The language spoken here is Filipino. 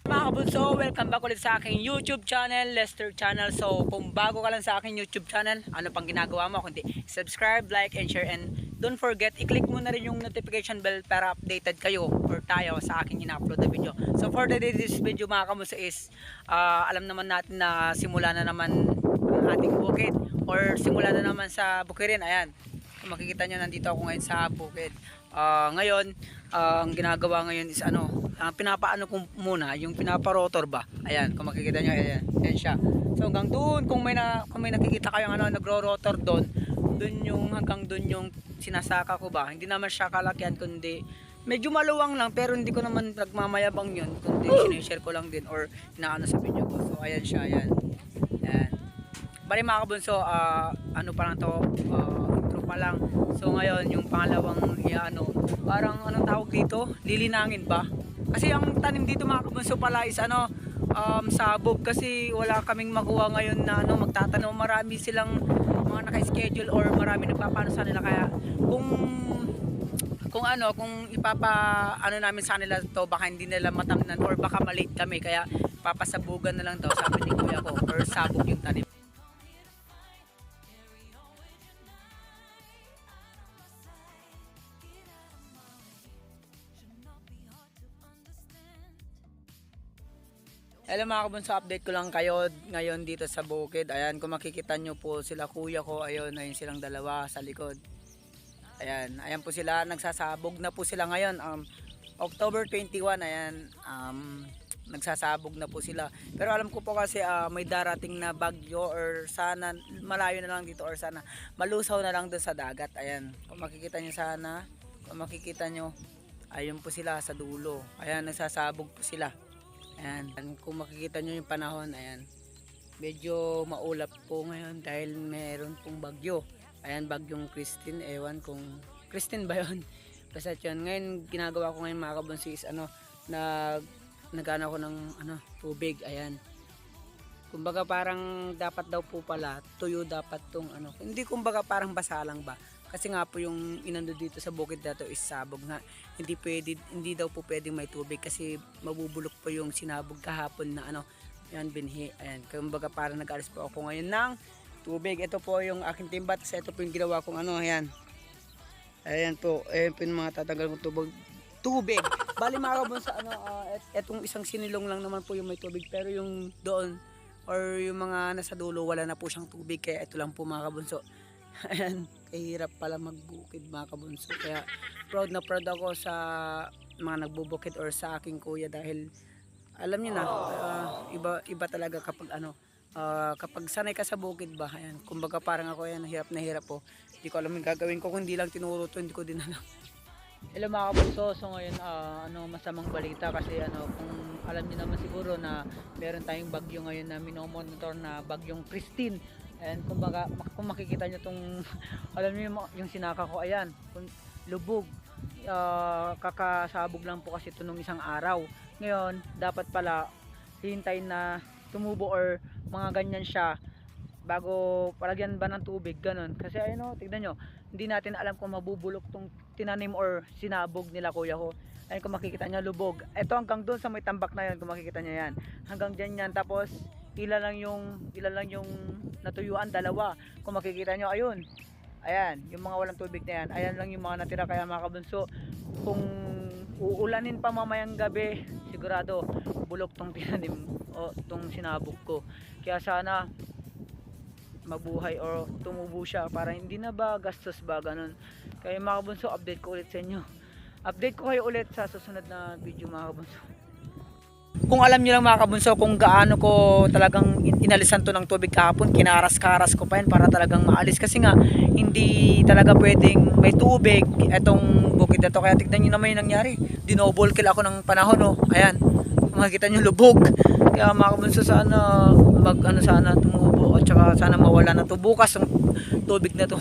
Mga kabunso, welcome back ulit sa aking YouTube channel, Lester Channel. So kung bago ka lang sa aking YouTube channel, ano pang ginagawa mo kundi subscribe, like, and share, and don't forget, i-click mo na rin yung notification bell para updated kayo or tayo sa aking ina-upload na video. So for today's video mga kabunso is, alam naman natin na simula na naman ang ating bukid or simula na naman sa bukirin. Ayan, kung makikita nyo, nandito ako ngayon sa bukid. Ngayon, ang ginagawa ngayon is pinapaano ko muna yung pinaparotor ba. Ayan, kung makikita nyo, ayan, ayan siya. So hanggang doon, kung may nakikita kayong nagro-rotor doon yung hanggang doon yung sinasaka ko ba. Hindi naman siya kalakihan, kundi medyo maluwang lang, pero hindi ko naman nagmamayabang yun, kundi sinishare ko lang din or inaano sa video ko. So ayan siya, ayan. Ayan. Bali mga kabunso, ano pa lang to, intro pa lang. So ngayon yung pangalawang parang anong tawag dito, lilinangin ba? Kasi ang tanim dito mga kabunso pala is sabog, kasi wala kaming makuha ngayon na magtatanim. Marami silang mga naka-schedule or marami nagpapano sa nila, kaya kung ipapa namin sa nila to, baka hindi nila matamnan or baka malate kami, kaya papasabugan na lang daw, sabi ni kuya ko, or sabog yung tanim. Hello mga kabunso, update ko lang kayo ngayon dito sa bukid. Ayan, kung makikita nyo po sila kuya ko, ayun silang dalawa sa likod. Ayan, ayan po sila, nagsasabog na po sila ngayon. October 21, ayan, nagsasabog na po sila. Pero alam ko po kasi may darating na bagyo, or sana malayo na lang dito, or sana malusaw na lang doon sa dagat. Ayan, kung makikita nyo ayun po sila sa dulo. Ayan, nagsasabog po sila. Ayan, kung makikita nyo yung panahon, ayan, medyo maulap po ngayon dahil meron pong bagyo. Ayan, bagyong Christine, ewan kung Christine ba yun. Basta yun, ngayon ginagawa ko ngayon mga kabunso is nagana ko ng tubig. Ayan, kumbaga parang dapat daw po pala tuyo dapat tong hindi kumbaga parang basa lang ba, kasi nga po yung inando dito sa bukid dito is sabog nga, hindi daw po pwedeng may tubig kasi mabubulok po yung sinabog kahapon na yan binhi. Ayan, kumbaga parang nag-alis po ako ngayon ng tubig. Ito po yung aking timbat, kasi ito po yung ginawa kong ayan. Ayan po yung mga tatanggal kong tubig. Bali mga kabunso, etong isang sinilong lang naman po yung may tubig, pero yung doon or yung mga nasa dulo wala na po siyang tubig, kaya ito lang po mga kabunso. Ayan, kahirap pala magbukid mga kabunso, kaya proud na proud ako sa mga nagbubukid or sa aking kuya, dahil alam niyo na, iba talaga kapag kapag sanay ka sa bukid ba. Ayan, kumbaga parang ako, ayan, hirap na hirap po, hindi ko alam yung gagawin ko, kung hindi lang tinuro to, hindi ko din alam. Hello mga kabunso, so ngayon masamang balita, kasi kung alam niyo naman siguro na meron tayong bagyo ngayon na minomonitor na bagyong Christine. And kumbaga kung makikita nyo tong alam niyo yung sinaka ko, ayan, lubog, kakasabog lang po kasi ito nung isang araw. Ngayon dapat pala hintayin na tumubo or mga ganyan siya bago palagyan ba ng tubig, ganun. Kasi tignan nyo, hindi natin alam kung mabubulok tong tinanim or sinabog nila kuya ko. Ayun, kung makikita nyo, lubog. Ito hanggang doon sa may tambak na yun, kung makikita nyo yan, hanggang dyan yan. Tapos ilan lang yung natuyuan, dalawa. Kung makikita nyo, ayun, ayan, yung mga walang tubig na yan, ayan lang yung mga natira. Kaya mga kabunso, kung uulanin pa mamayang gabi, sigurado bulok tong tinanim o tong sinabog ko. Kaya sana mabuhay or tumubo siya para hindi na ba gastos ba, ganun. Kaya mga kabunso, update ko ulit sa inyo. Update ko kayo ulit sa susunod na video mga kabunso. Kung alam niyo lang mga kabunso kung gaano ko talagang inalisan to ng tubig kahapon, kinaras-karas ko pa yan para talagang maalis, kasi nga hindi talaga pwedeng may tubig etong bukid na to. Kaya tignan niyo naman yung nangyari, dinouble kill ako ng panahon. Ayan, makikita niyo, lubog. Kaya mga kabunso, sana sana tumubo, at saka sana mawala na to bukas ang tubig na to.